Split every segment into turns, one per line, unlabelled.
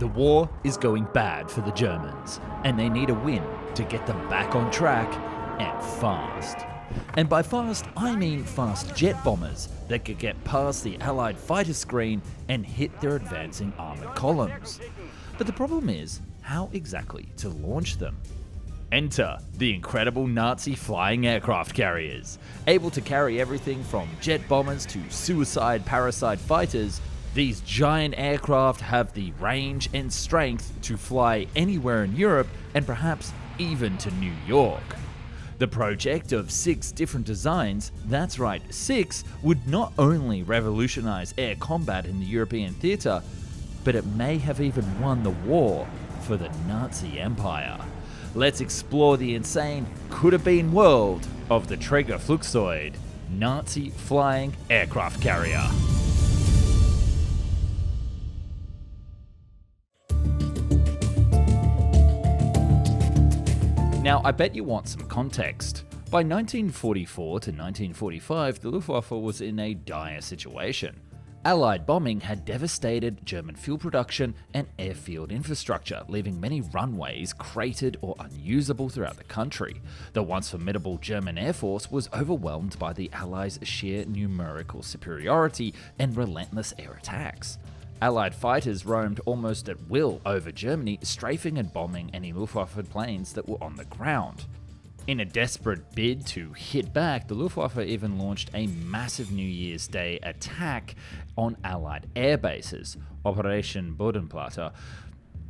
The war is going bad for the Germans, and they need a win to get them back on track, and fast. And by fast, I mean fast jet bombers that could get past the Allied fighter screen and hit their advancing armoured columns. But the problem is, how exactly to launch them? Enter the incredible Nazi flying aircraft carriers. Able to carry everything from jet bombers to suicide parasite fighters, these giant aircraft have the range and strength to fly anywhere in Europe and perhaps even to New York. The project of 6 different designs, that's right, 6, would not only revolutionize air combat in the European theatre, but it may have even won the war for the Nazi Empire. Let's explore the insane, could-have-been world of the Träger Flugzeug, Nazi flying aircraft carrier. Now, I bet you want some context. By 1944 to 1945, the Luftwaffe was in a dire situation. Allied bombing had devastated German fuel production and airfield infrastructure, leaving many runways cratered or unusable throughout the country. The once formidable German Air Force was overwhelmed by the Allies' sheer numerical superiority and relentless air attacks. Allied fighters roamed almost at will over Germany, strafing and bombing any Luftwaffe planes that were on the ground. In a desperate bid to hit back, the Luftwaffe even launched a massive New Year's Day attack on Allied air bases, Operation Bodenplatte,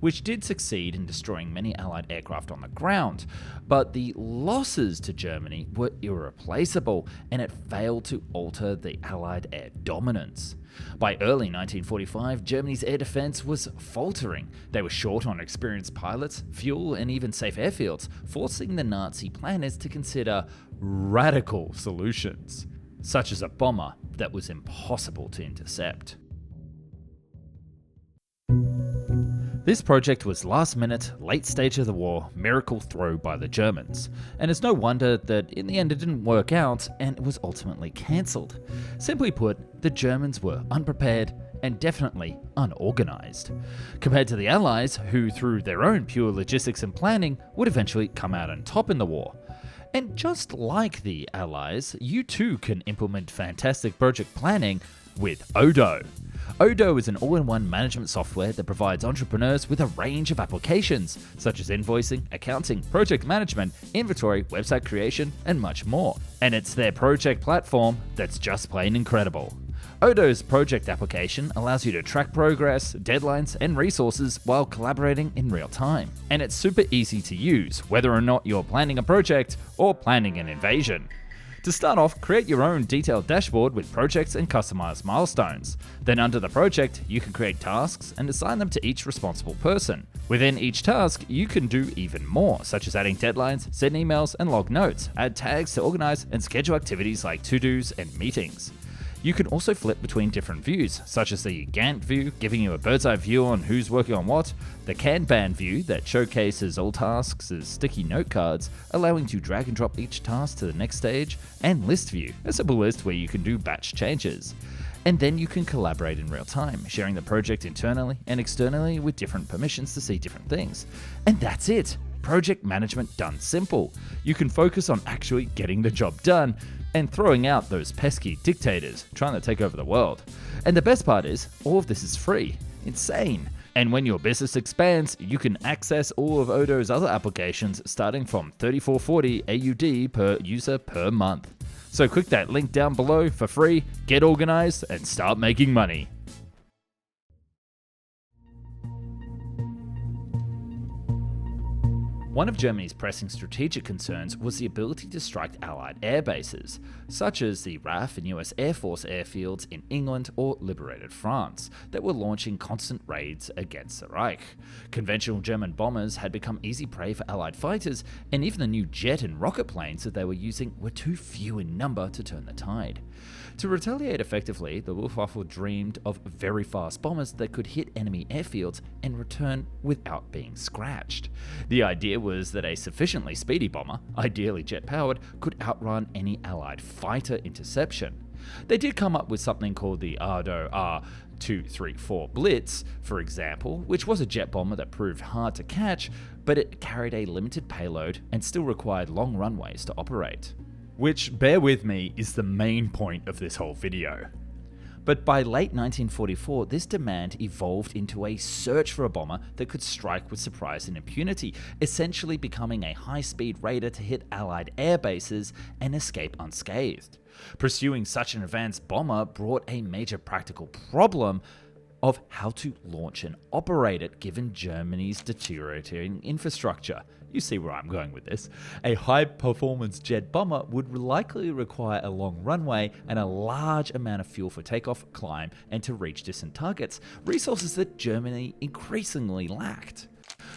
which did succeed in destroying many Allied aircraft on the ground, but the losses to Germany were irreplaceable, and it failed to alter the Allied air dominance. By early 1945, Germany's air defense was faltering. They were short on experienced pilots, fuel, and even safe airfields, forcing the Nazi planners to consider radical solutions, such as a bomber that was impossible to intercept. This project was last minute, late stage of the war, miracle throw by the Germans, and it's no wonder that in the end it didn't work out and it was ultimately cancelled. Simply put, the Germans were unprepared and definitely unorganised, compared to the Allies, who through their own pure logistics and planning would eventually come out on top in the war. And just like the Allies, you too can implement fantastic project planning with Odoo. Odoo is an all-in-one management software that provides entrepreneurs with a range of applications, such as invoicing, accounting, project management, inventory, website creation, and much more. And it's their project platform that's just plain incredible. Odoo's project application allows you to track progress, deadlines, and resources while collaborating in real time. And it's super easy to use, whether or not you're planning a project or planning an invasion. To start off, create your own detailed dashboard with projects and customized milestones. Then under the project, you can create tasks and assign them to each responsible person. Within each task, you can do even more, such as adding deadlines, send emails, and log notes, add tags to organize and schedule activities like to-dos and meetings. You can also flip between different views, such as the Gantt view, giving you a bird's eye view on who's working on what, the Kanban view that showcases all tasks as sticky note cards, allowing you to drag and drop each task to the next stage, and List view, a simple list where you can do batch changes. And then you can collaborate in real time, sharing the project internally and externally with different permissions to see different things. And that's it! Project management done simple. You can focus on actually getting the job done and throwing out those pesky dictators trying to take over the world. And the best part is, all of this is free. Insane. And when your business expands, you can access all of Odoo's other applications starting from $34.40 AUD per user per month. So click that link down below for free, get organized, and start making money. One of Germany's pressing strategic concerns was the ability to strike Allied air bases, such as the RAF and US Air Force airfields in England or liberated France, that were launching constant raids against the Reich. Conventional German bombers had become easy prey for Allied fighters, and even the new jet and rocket planes that they were using were too few in number to turn the tide. To retaliate effectively, the Luftwaffe dreamed of very fast bombers that could hit enemy airfields and return without being scratched. The idea was that a sufficiently speedy bomber, ideally jet-powered, could outrun any Allied fighter interception. They did come up with something called the Odoo R234 Blitz, for example, which was a jet bomber that proved hard to catch, but it carried a limited payload and still required long runways to operate. Which, bear with me, is the main point of this whole video. But by late 1944, this demand evolved into a search for a bomber that could strike with surprise and impunity, essentially becoming a high-speed raider to hit Allied air bases and escape unscathed. Pursuing such an advanced bomber brought a major practical problem of how to launch and operate it given Germany's deteriorating infrastructure. You see where I'm going with this. A high-performance jet bomber would likely require a long runway and a large amount of fuel for takeoff, climb, and to reach distant targets, resources that Germany increasingly lacked.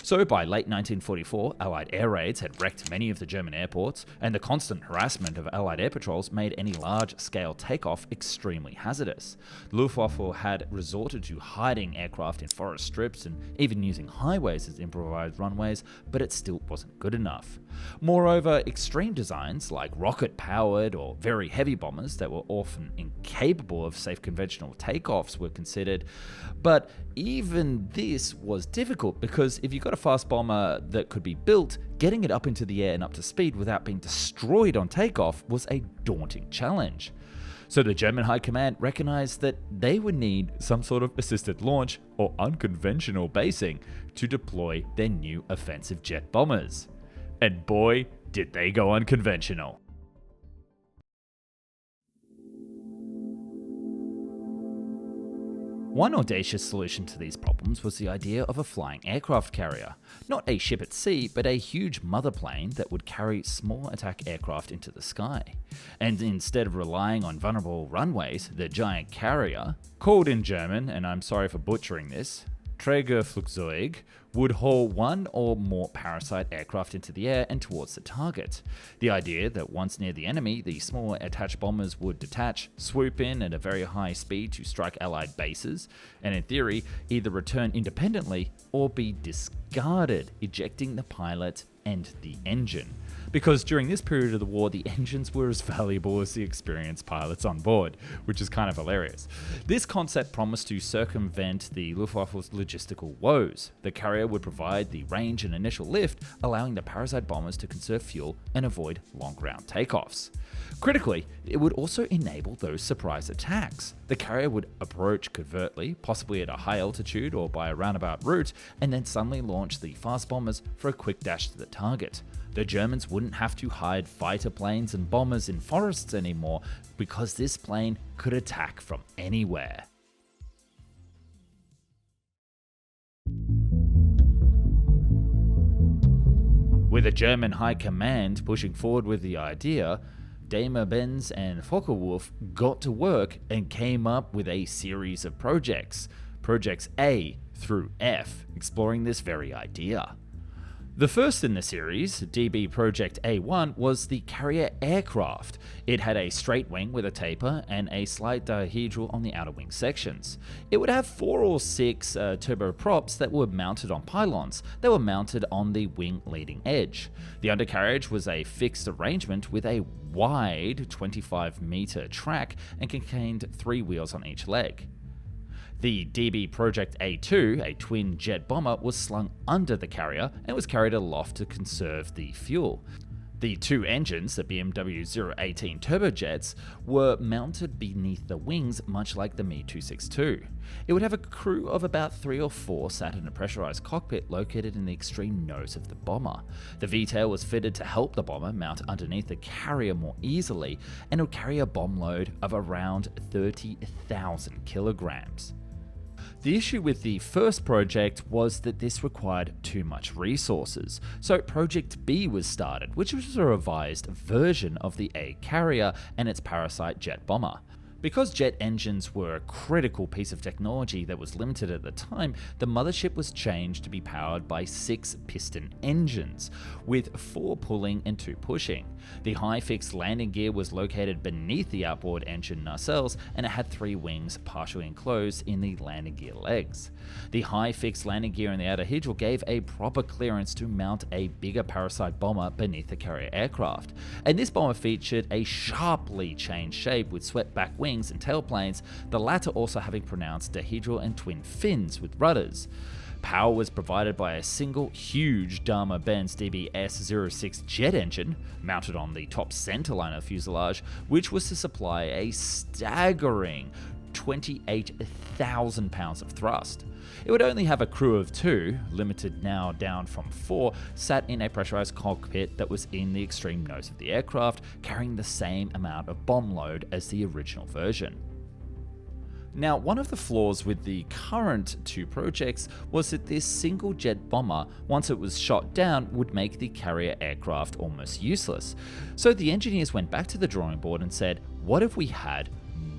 So by late 1944, Allied air raids had wrecked many of the German airports, and the constant harassment of Allied air patrols made any large-scale takeoff extremely hazardous. The Luftwaffe had resorted to hiding aircraft in forest strips and even using highways as improvised runways, but it still wasn't good enough. Moreover, extreme designs like rocket-powered or very heavy bombers that were often incapable of safe conventional takeoffs were considered, but even this was difficult because if you got a fast bomber that could be built, getting it up into the air and up to speed without being destroyed on takeoff was a daunting challenge. So the German High Command recognized that they would need some sort of assisted launch or unconventional basing to deploy their new offensive jet bombers. And boy, did they go unconventional. One audacious solution to these problems was the idea of a flying aircraft carrier. Not a ship at sea, but a huge mother plane that would carry small attack aircraft into the sky. And instead of relying on vulnerable runways, the giant carrier, called in German, and I'm sorry for butchering this, Trägerflugzeug, would haul one or more parasite aircraft into the air and towards the target. The idea that once near the enemy, the smaller attached bombers would detach, swoop in at a very high speed to strike Allied bases, and in theory, either return independently or be discarded, ejecting the pilot and the engine. Because during this period of the war, the engines were as valuable as the experienced pilots on board, which is kind of hilarious. This concept promised to circumvent the Luftwaffe's logistical woes. The carrier would provide the range and initial lift, allowing the parasite bombers to conserve fuel and avoid long ground takeoffs. Critically, it would also enable those surprise attacks. The carrier would approach covertly, possibly at a high altitude or by a roundabout route, and then suddenly launch the fast bombers for a quick dash to the target. The Germans wouldn't have to hide fighter planes and bombers in forests anymore because this plane could attack from anywhere. With the German High Command pushing forward with the idea, Daimler-Benz and Focke-Wulf got to work and came up with a series of projects A through F, exploring this very idea. The first in the series, DB Project A1, was the carrier aircraft. It had a straight wing with a taper and a slight dihedral on the outer wing sections. It would have 4 or 6 turboprops that were mounted on pylons that were mounted on the wing leading edge. The undercarriage was a fixed arrangement with a wide 25-meter track and contained 3 wheels on each leg. The DB Project A2, a twin jet bomber, was slung under the carrier and was carried aloft to conserve the fuel. The 2 engines, the BMW 018 turbojets, were mounted beneath the wings much like the Me-262. It would have a crew of about 3 or 4 sat in a pressurized cockpit located in the extreme nose of the bomber. The V-tail was fitted to help the bomber mount underneath the carrier more easily, and it would carry a bomb load of around 30,000 kilograms. The issue with the first project was that this required too much resources, so Project B was started, which was a revised version of the A carrier and its parasite jet bomber. Because jet engines were a critical piece of technology that was limited at the time, the mothership was changed to be powered by 6 piston engines, with 4 pulling and 2 pushing. The high fixed landing gear was located beneath the outboard engine nacelles, and it had 3 wings partially enclosed in the landing gear legs. The high fixed landing gear in the outer hedral gave a proper clearance to mount a bigger parasite bomber beneath the carrier aircraft, and this bomber featured a sharply changed shape with swept back wings and tailplanes, the latter also having pronounced dihedral and twin fins with rudders. Power was provided by a single huge Daimler-Benz DBS-06 jet engine mounted on the top centerline of the fuselage, which was to supply a staggering 28,000 pounds of thrust. It would only have a crew of 2, limited now down from 4, sat in a pressurized cockpit that was in the extreme nose of the aircraft, carrying the same amount of bomb load as the original version. Now, one of the flaws with the current 2 projects was that this single jet bomber, once it was shot down, would make the carrier aircraft almost useless. So the engineers went back to the drawing board and said, what if we had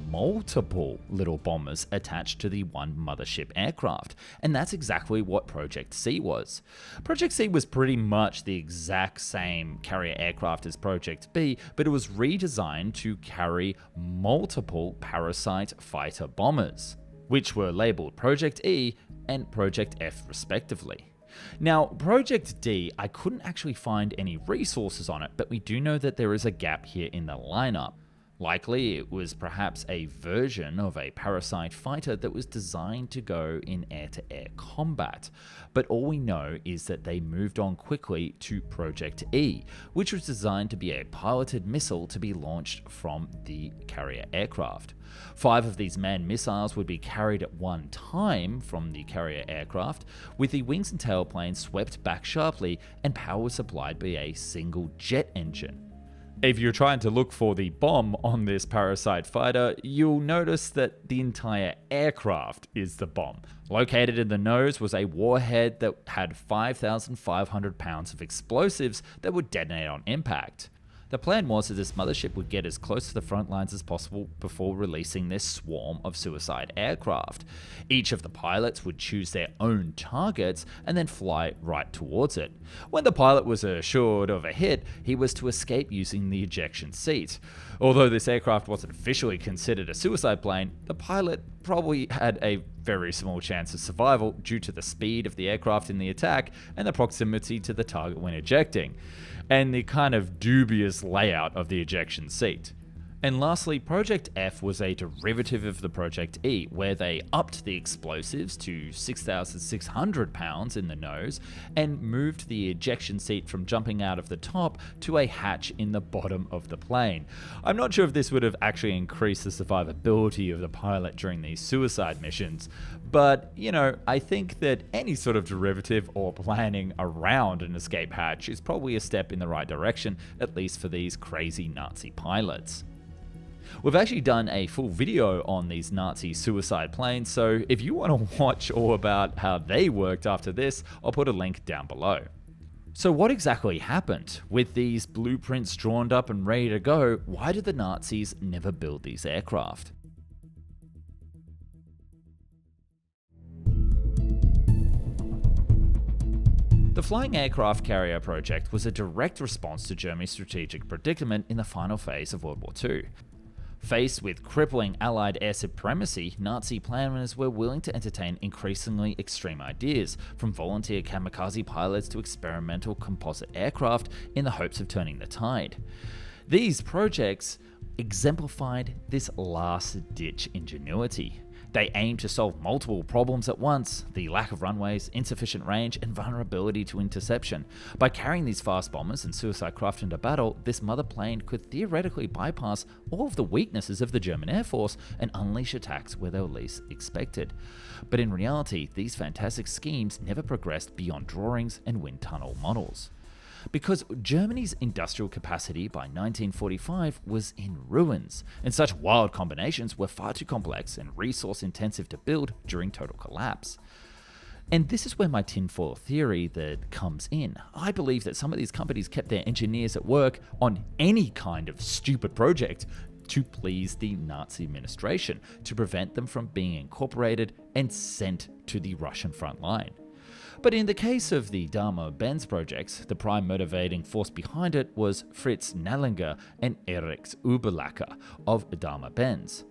multiple little bombers attached to the one mothership aircraft? And that's exactly what Project C was. Project C was pretty much the exact same carrier aircraft as Project B, but it was redesigned to carry multiple Parasite fighter bombers, which were labeled Project E and Project F respectively. Now, Project D, I couldn't actually find any resources on it, but we do know that there is a gap here in the lineup. Likely, it was perhaps a version of a Parasite fighter that was designed to go in air-to-air combat, but all we know is that they moved on quickly to Project E, which was designed to be a piloted missile to be launched from the carrier aircraft. 5 of these manned missiles would be carried at one time from the carrier aircraft, with the wings and tailplanes swept back sharply, and power was supplied by a single jet engine. If you're trying to look for the bomb on this Parasite fighter, you'll notice that the entire aircraft is the bomb. Located in the nose was a warhead that had 5,500 pounds of explosives that would detonate on impact. The plan was that this mothership would get as close to the front lines as possible before releasing this swarm of suicide aircraft. Each of the pilots would choose their own targets and then fly right towards it. When the pilot was assured of a hit, he was to escape using the ejection seat. Although this aircraft wasn't officially considered a suicide plane, the pilot probably had a very small chance of survival due to the speed of the aircraft in the attack and the proximity to the target when ejecting, and the kind of dubious layout of the ejection seat. And lastly, Project F was a derivative of the Project E, where they upped the explosives to 6,600 pounds in the nose and moved the ejection seat from jumping out of the top to a hatch in the bottom of the plane. I'm not sure if this would have actually increased the survivability of the pilot during these suicide missions, but, I think that any sort of derivative or planning around an escape hatch is probably a step in the right direction, at least for these crazy Nazi pilots. We've actually done a full video on these Nazi suicide planes, so if you want to watch all about how they worked after this, I'll put a link down below. So what exactly happened? With these blueprints drawn up and ready to go, why did the Nazis never build these aircraft? The Flying Aircraft Carrier project was a direct response to Germany's strategic predicament in the final phase of World War II. Faced with crippling Allied air supremacy, Nazi planners were willing to entertain increasingly extreme ideas, from volunteer kamikaze pilots to experimental composite aircraft, in the hopes of turning the tide. These projects exemplified this last-ditch ingenuity. They aimed to solve multiple problems at once: the lack of runways, insufficient range, and vulnerability to interception. By carrying these fast bombers and suicide craft into battle, this mother plane could theoretically bypass all of the weaknesses of the German Air Force and unleash attacks where they were least expected. But in reality, these fantastic schemes never progressed beyond drawings and wind tunnel models, because Germany's industrial capacity by 1945 was in ruins, and such wild combinations were far too complex and resource-intensive to build during total collapse. And this is where my tinfoil theory that comes in. I believe that some of these companies kept their engineers at work on any kind of stupid project to please the Nazi administration, to prevent them from being incorporated and sent to the Russian front line. But in the case of the Daimler-Benz projects, the prime motivating force behind it was Fritz Nallinger and Erich Überlacker of Daimler-Benz.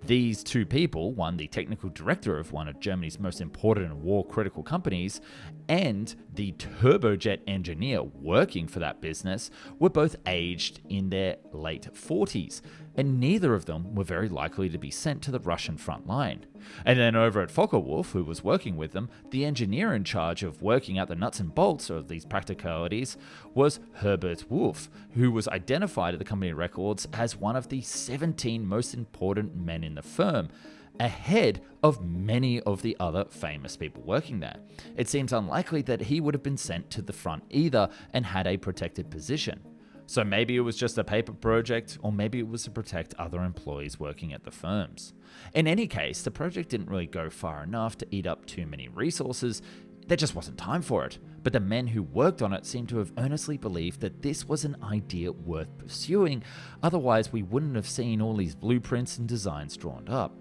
These two people, one the technical director of one of Germany's most important and war-critical companies, and the turbojet engineer working for that business, were both aged in their late 40s, and neither of them were very likely to be sent to the Russian front line. And then over at Focke-Wulf, who was working with them, the engineer in charge of working out the nuts and bolts of these practicalities was Herbert Wolf, who was identified at the company records as one of the 17 most important men in the firm, ahead of many of the other famous people working there. It seems unlikely that he would have been sent to the front either and had a protected position. So maybe it was just a paper project, or maybe it was to protect other employees working at the firms. In any case, the project didn't really go far enough to eat up too many resources. There just wasn't time for it. But the men who worked on it seem to have earnestly believed that this was an idea worth pursuing, otherwise we wouldn't have seen all these blueprints and designs drawn up.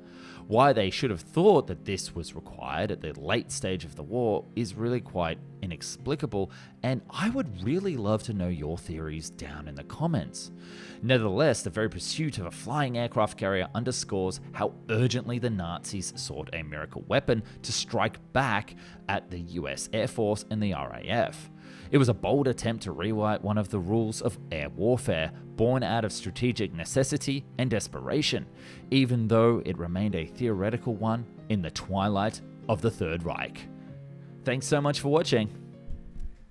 Why they should have thought that this was required at the late stage of the war is really quite inexplicable, and I would really love to know your theories down in the comments. Nevertheless, the very pursuit of a flying aircraft carrier underscores how urgently the Nazis sought a miracle weapon to strike back at the US Air Force and the RAF. It was a bold attempt to rewrite one of the rules of air warfare, born out of strategic necessity and desperation, even though it remained a theoretical one in the twilight of the Third Reich. Thanks so much for watching.